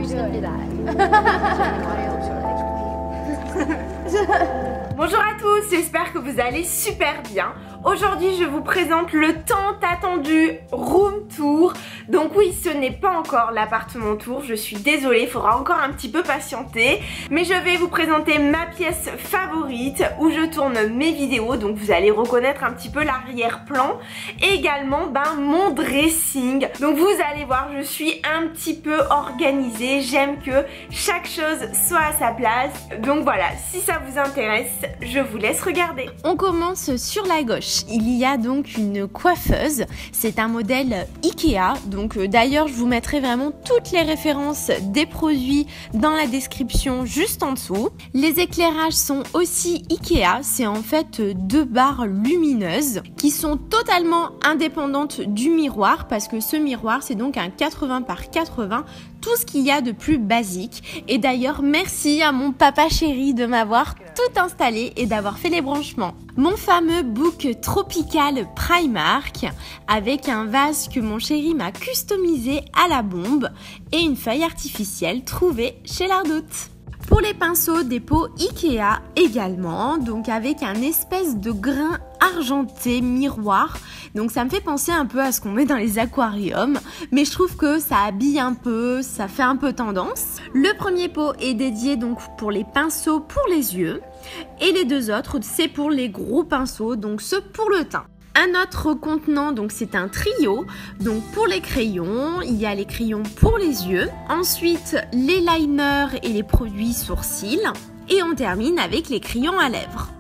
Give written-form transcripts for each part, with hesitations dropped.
just gonna do that. Bonjour à tous, j'espère que vous allez super bien. Aujourd'hui je vous présente le tant attendu room tour. Donc oui, ce n'est pas encore l'appartement tour, je suis désolée, il faudra encore un petit peu patienter. Mais je vais vous présenter ma pièce favorite où je tourne mes vidéos. Donc vous allez reconnaître un petit peu l'arrière-plan. Et également mon dressing. Donc vous allez voir, je suis un petit peu organisée. J'aime que chaque chose soit à sa place. Donc voilà, si ça vous intéresse, je vous laisse regarder. On commence sur la gauche. Il y a donc une coiffeuse. C'est un modèle Ikea. Donc d'ailleurs, je vous mettrai vraiment toutes les références des produits dans la description juste en dessous. Les éclairages sont aussi Ikea. C'est en fait 2 barres lumineuses qui sont totalement indépendantes du miroir parce que ce miroir, c'est donc un 80 par 80. Tout ce qu'il y a de plus basique. Et d'ailleurs, merci à mon papa chéri de m'avoir tout installé et d'avoir fait les branchements. Mon fameux book tropical Primark avec un vase que mon chéri m'a customisé à la bombe et une feuille artificielle trouvée chez l'Ardoute. Pour les pinceaux, des pots Ikea également, donc avec un espèce de grain argenté miroir. Donc ça me fait penser un peu à ce qu'on met dans les aquariums, mais je trouve que ça habille un peu, ça fait un peu tendance. Le premier pot est dédié donc pour les pinceaux pour les yeux et les 2 autres c'est pour les gros pinceaux, donc ceux pour le teint. Un autre contenant, donc c'est un trio. Donc pour les crayons, il y a les crayons pour les yeux. Ensuite, les liners et les produits sourcils. Et on termine avec les crayons à lèvres.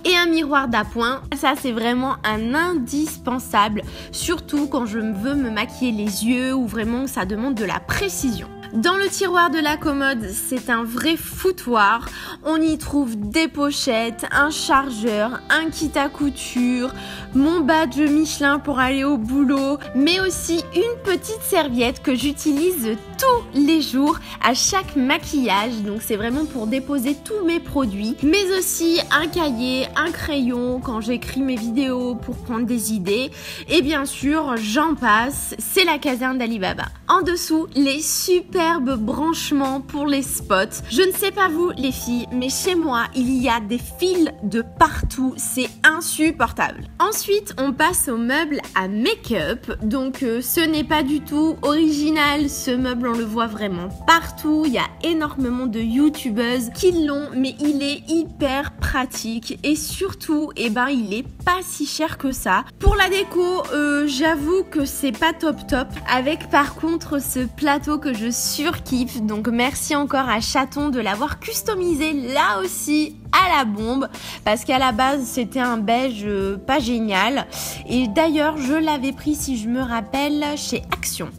Et un miroir d'appoint, ça c'est vraiment un indispensable. Surtout quand je veux me maquiller les yeux ou vraiment ça demande de la précision. Dans le tiroir de la commode, c'est un vrai foutoir. On y trouve des pochettes, un chargeur, un kit à couture, mon badge Michelin pour aller au boulot, mais aussi une petite serviette que j'utilise tous les jours à chaque maquillage. Donc c'est vraiment pour déposer tous mes produits, mais aussi un cahier, un crayon quand j'écris mes vidéos pour prendre des idées. Et bien sûr, j'en passe, c'est la caserne d'Alibaba. En dessous, les superbes branchements pour les spots. Je ne sais pas vous les filles, mais chez moi, il y a des fils de partout. C'est insupportable. Ensuite, on passe au meuble à make-up. Donc, ce n'est pas du tout original. Ce meuble, on le voit vraiment partout. Il y a énormément de youtubeuses qui l'ont, mais il est hyper pratique. Et surtout, il est pas si cher que ça. Pour la déco, j'avoue que c'est pas top. Avec par contre ce plateau que je surkiffe. Donc merci encore à Chaton de l'avoir customisé là aussi à la bombe parce qu'à la base c'était un beige pas génial et d'ailleurs je l'avais pris, si je me rappelle, chez Action.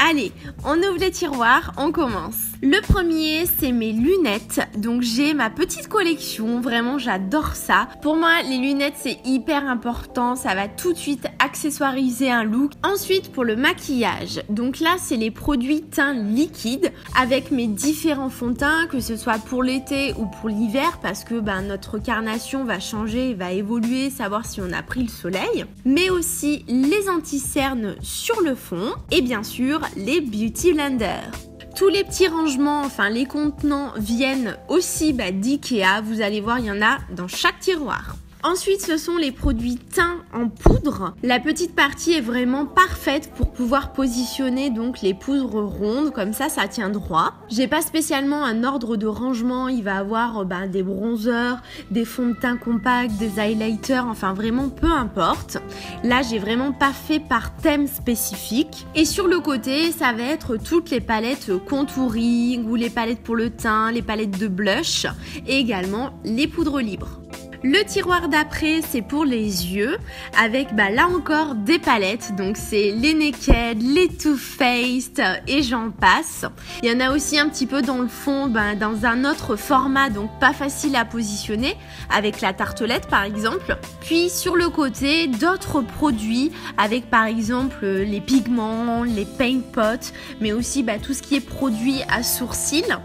Allez, on ouvre les tiroirs, on commence. Le premier, c'est mes lunettes. Donc j'ai ma petite collection, vraiment j'adore ça. Pour moi, les lunettes c'est hyper important, ça va tout de suite accessoiriser un look. Ensuite, pour le maquillage, donc là c'est les produits teint liquide avec mes différents fonds de teint, que ce soit pour l'été ou pour l'hiver, parce que notre carnation va changer, va évoluer, savoir si on a pris le soleil. Mais aussi les anti-cernes sur le fond et bien sûr les beauty blenders. Tous les petits rangements, les contenants viennent aussi d'Ikea. Vous allez voir, il y en a dans chaque tiroir. Ensuite, ce sont les produits teints en poudre. La petite partie est vraiment parfaite pour pouvoir positionner donc les poudres rondes. Comme ça tient droit. J'ai pas spécialement un ordre de rangement. Il va avoir des bronzers, des fonds de teint compacts, des highlighters, vraiment peu importe. Là, j'ai vraiment pas fait par thème spécifique. Et sur le côté, ça va être toutes les palettes contouring ou les palettes pour le teint, les palettes de blush et également les poudres libres. Le tiroir d'après, c'est pour les yeux, avec là encore des palettes, donc c'est les Naked, les Too Faced et j'en passe. Il y en a aussi un petit peu dans le fond, dans un autre format, donc pas facile à positionner, avec la tartelette par exemple. Puis sur le côté, d'autres produits, avec par exemple les pigments, les paint pots, mais aussi tout ce qui est produit à sourcils.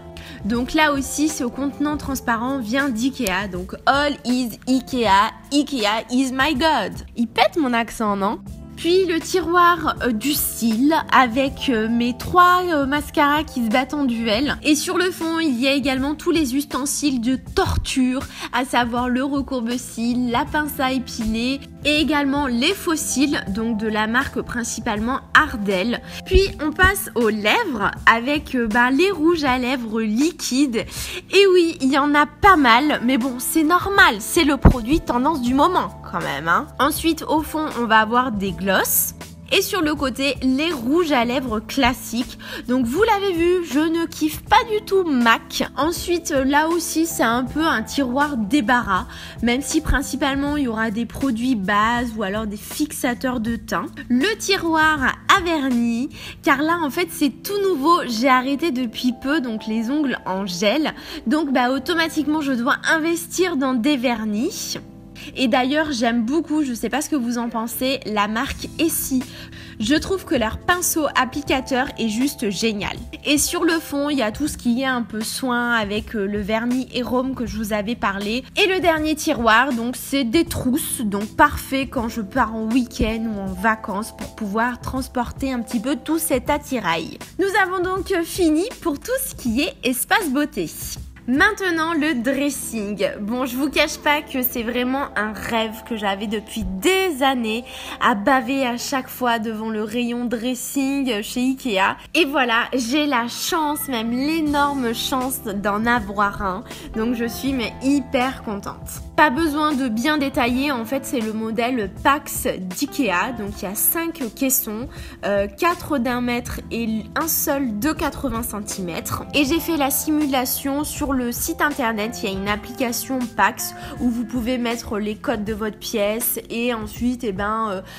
Donc là aussi, ce contenant transparent vient d'Ikea. Donc all is Ikea, Ikea is my god. Il pète mon accent, non ? Puis le tiroir du cil avec mes 3 mascaras qui se battent en duel. Et sur le fond, il y a également tous les ustensiles de torture, à savoir le recourbe-cils, la pince à épiler et également les faux cils, donc de la marque principalement Ardell. Puis on passe aux lèvres avec les rouges à lèvres liquides. Et oui, il y en a pas mal, mais bon, c'est normal, c'est le produit tendance du moment quand même, hein. Ensuite, au fond, on va avoir des gloss. Et sur le côté, les rouges à lèvres classiques. Donc vous l'avez vu, je ne kiffe pas du tout MAC. Ensuite, là aussi, c'est un peu un tiroir débarras. Même si principalement, il y aura des produits bases ou alors des fixateurs de teint. Le tiroir à vernis. Car là, en fait, c'est tout nouveau. J'ai arrêté depuis peu, donc les ongles en gel. Donc automatiquement, je dois investir dans des vernis. Et d'ailleurs, j'aime beaucoup, je sais pas ce que vous en pensez, la marque Essie. Je trouve que leur pinceau applicateur est juste génial. Et sur le fond, il y a tout ce qui est un peu soin avec le vernis Hérôme que je vous avais parlé. Et le dernier tiroir, donc c'est des trousses, donc parfait quand je pars en week-end ou en vacances pour pouvoir transporter un petit peu tout cet attirail. Nous avons donc fini pour tout ce qui est espace beauté. Maintenant le dressing. Bon, je vous cache pas que c'est vraiment un rêve que j'avais depuis des années à baver à chaque fois devant le rayon dressing chez Ikea. Et voilà, j'ai la chance, même l'énorme chance d'en avoir un. Donc je suis hyper contente. Pas besoin de bien détailler, en fait c'est le modèle Pax d'Ikea. Donc il y a 5 caissons, 4 d'1 mètre et un seul de 80 cm. Et j'ai fait la simulation sur le site internet. Il y a une application Pax où vous pouvez mettre les codes de votre pièce et ensuite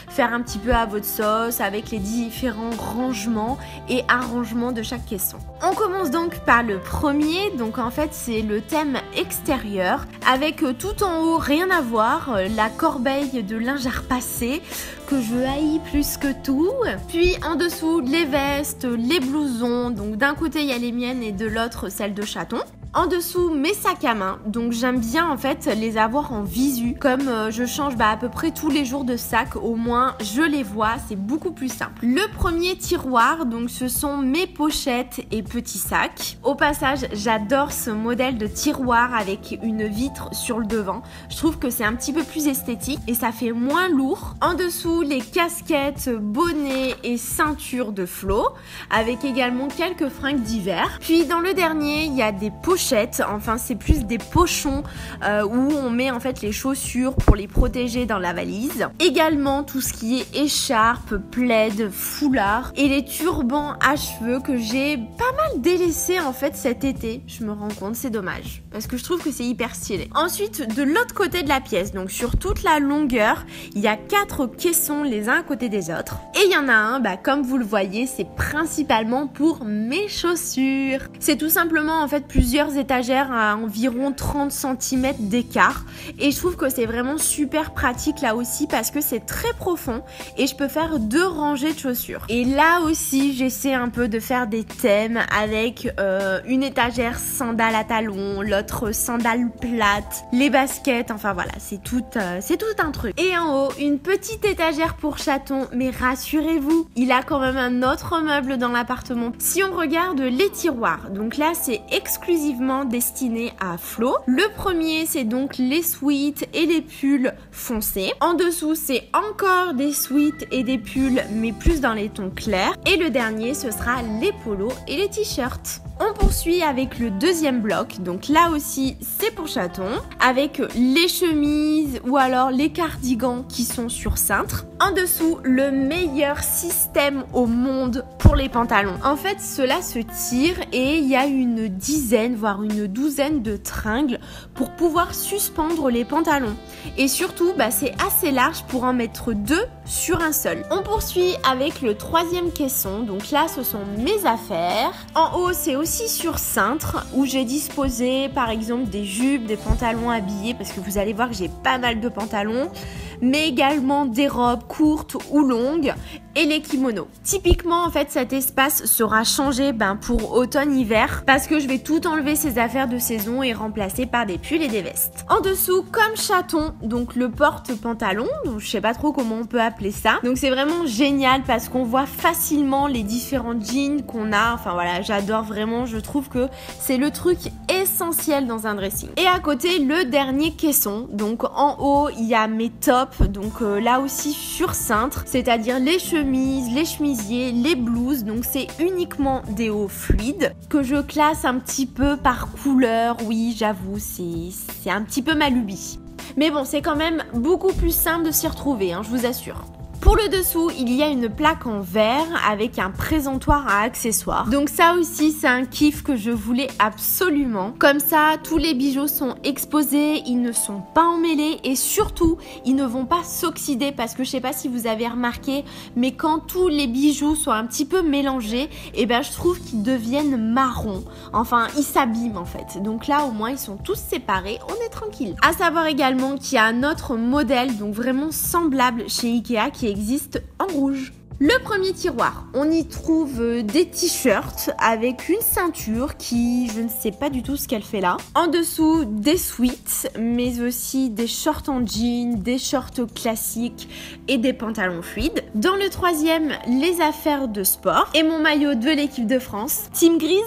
faire un petit peu à votre sauce avec les différents rangements et arrangements de chaque caisson. On commence donc par le premier. Donc en fait c'est le thème extérieur avec tout en haut rien à voir, la corbeille de linge à repasser que je haïs plus que tout. Puis en dessous les vestes, les blousons. Donc d'un côté il y a les miennes et de l'autre celles de chaton. En dessous mes sacs à main, donc j'aime bien en fait les avoir en visu, comme je change à peu près tous les jours de sac, au moins je les vois, c'est beaucoup plus simple. Le premier tiroir, donc ce sont mes pochettes et petits sacs. Au passage, j'adore ce modèle de tiroir avec une vitre sur le devant. Je trouve que c'est un petit peu plus esthétique et ça fait moins lourd. En dessous, les casquettes, bonnets et ceintures de Flo, avec également quelques fringues d'hiver. Puis dans le dernier, il y a des pochettes. Enfin c'est plus des pochons où on met en fait les chaussures pour les protéger dans la valise. Également tout ce qui est écharpe, plaid, foulard et les turbans à cheveux que j'ai pas mal délaissé en fait cet été. Je me rends compte, c'est dommage parce que je trouve que c'est hyper stylé. Ensuite de l'autre côté de la pièce, donc sur toute la longueur, il y a 4 caissons les uns à côté des autres. Et il y en a un, comme vous le voyez, c'est principalement pour mes chaussures. C'est tout simplement en fait plusieurs étagères à environ 30 cm d'écart et je trouve que c'est vraiment super pratique là aussi parce que c'est très profond et je peux faire 2 rangées de chaussures. Et là aussi j'essaie un peu de faire des thèmes avec une étagère sandales à talons, l'autre sandales plates, les baskets, enfin voilà, c'est tout un truc. Et en haut une petite étagère pour chaton, mais rassurez-vous, il a quand même un autre meuble dans l'appartement. Si on regarde les tiroirs, donc là c'est exclusivement destiné à Flo. Le premier c'est donc les sweats et les pulls foncés. En dessous c'est encore des sweats et des pulls mais plus dans les tons clairs. Et le dernier ce sera les polos et les t-shirts. On poursuit avec le deuxième bloc, donc là aussi c'est pour chaton, avec les chemises ou alors les cardigans qui sont sur cintre. En dessous, le meilleur système au monde pour les pantalons. En fait, cela se tire et il y a une dizaine, voire une douzaine de tringles pour pouvoir suspendre les pantalons. Et surtout, c'est assez large pour en mettre 2 sur un seul. On poursuit avec le troisième caisson, donc là ce sont mes affaires. En haut, c'est aussi sur cintre où j'ai disposé par exemple des jupes, des pantalons habillés parce que vous allez voir que j'ai pas mal de pantalons. mais également des robes courtes ou longues et les kimonos. Typiquement en fait cet espace sera changé pour automne-hiver parce que je vais tout enlever ces affaires de saison et remplacer par des pulls et des vestes. En dessous comme chaton, donc le porte-pantalon, donc je sais pas trop comment on peut appeler ça. Donc c'est vraiment génial parce qu'on voit facilement les différents jeans qu'on a. Enfin voilà, j'adore vraiment, je trouve que c'est le truc essentiel dans un dressing. Et à côté le dernier caisson, donc en haut il y a mes tops, donc là aussi sur cintre, c'est-à-dire les chemises, les chemisiers, les blouses, donc c'est uniquement des hauts fluides que je classe un petit peu par couleur. Oui, j'avoue, c'est un petit peu ma lubie. Mais bon, c'est quand même beaucoup plus simple de s'y retrouver, je vous assure. Pour le dessous, il y a une plaque en verre avec un présentoir à accessoires. Donc ça aussi, c'est un kiff que je voulais absolument. Comme ça, tous les bijoux sont exposés, ils ne sont pas emmêlés et surtout, ils ne vont pas s'oxyder parce que je sais pas si vous avez remarqué, mais quand tous les bijoux sont un petit peu mélangés, je trouve qu'ils deviennent marrons. Enfin, ils s'abîment en fait. Donc là, au moins, ils sont tous séparés, on est tranquille. À savoir également qu'il y a un autre modèle, donc vraiment semblable chez Ikea qui existe en rouge. Le premier tiroir, on y trouve des t-shirts avec une ceinture qui, je ne sais pas du tout ce qu'elle fait là. En dessous, des sweats, mais aussi des shorts en jean, des shorts classiques et des pantalons fluides. Dans le troisième, les affaires de sport et mon maillot de l'équipe de France, Team Grisy.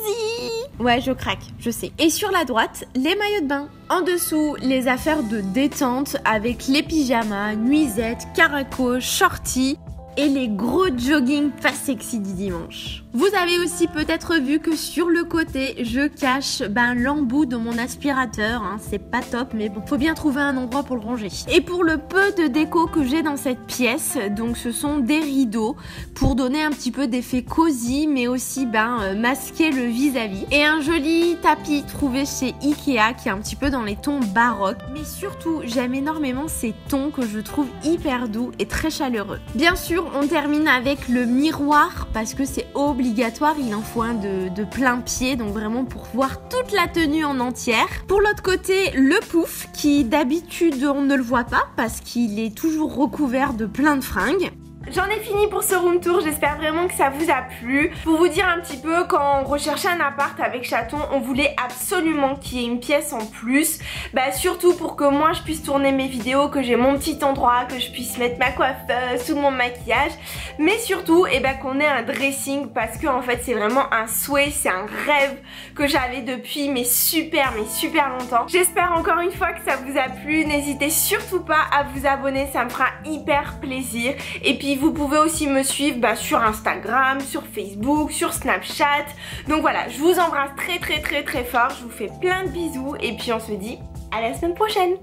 Ouais, je craque, je sais. Et sur la droite, les maillots de bain. En dessous, les affaires de détente avec les pyjamas, nuisettes, caraco, shorty et les gros jogging pas sexy du dimanche. Vous avez aussi peut-être vu que sur le côté, je cache l'embout de mon aspirateur. C'est pas top, mais bon, faut bien trouver un endroit pour le ranger. Et pour le peu de déco que j'ai dans cette pièce, donc ce sont des rideaux pour donner un petit peu d'effet cosy, mais aussi masquer le vis-à-vis. Et un joli tapis trouvé chez Ikea qui est un petit peu dans les tons baroques. Mais surtout, j'aime énormément ces tons que je trouve hyper doux et très chaleureux. Bien sûr, on termine avec le miroir parce que c'est obligatoire, il en faut un de plein pied, donc vraiment pour voir toute la tenue en entière. Pour l'autre côté, le pouf qui d'habitude on ne le voit pas parce qu'il est toujours recouvert de plein de fringues. J'en ai fini pour ce room tour, j'espère vraiment que ça vous a plu. Pour vous dire un petit peu, quand on recherchait un appart avec chaton, on voulait absolument qu'il y ait une pièce en plus. Surtout pour que moi je puisse tourner mes vidéos, que j'ai mon petit endroit, que je puisse mettre ma coiffeuse, tout mon maquillage. Mais surtout, qu'on ait un dressing parce que en fait c'est vraiment un souhait, c'est un rêve que j'avais depuis super longtemps. J'espère encore une fois que ça vous a plu. N'hésitez surtout pas à vous abonner, ça me fera hyper plaisir. Et puis vous pouvez aussi me suivre sur Instagram, sur Facebook, sur Snapchat. Donc voilà, je vous embrasse très fort, je vous fais plein de bisous et puis on se dit à la semaine prochaine.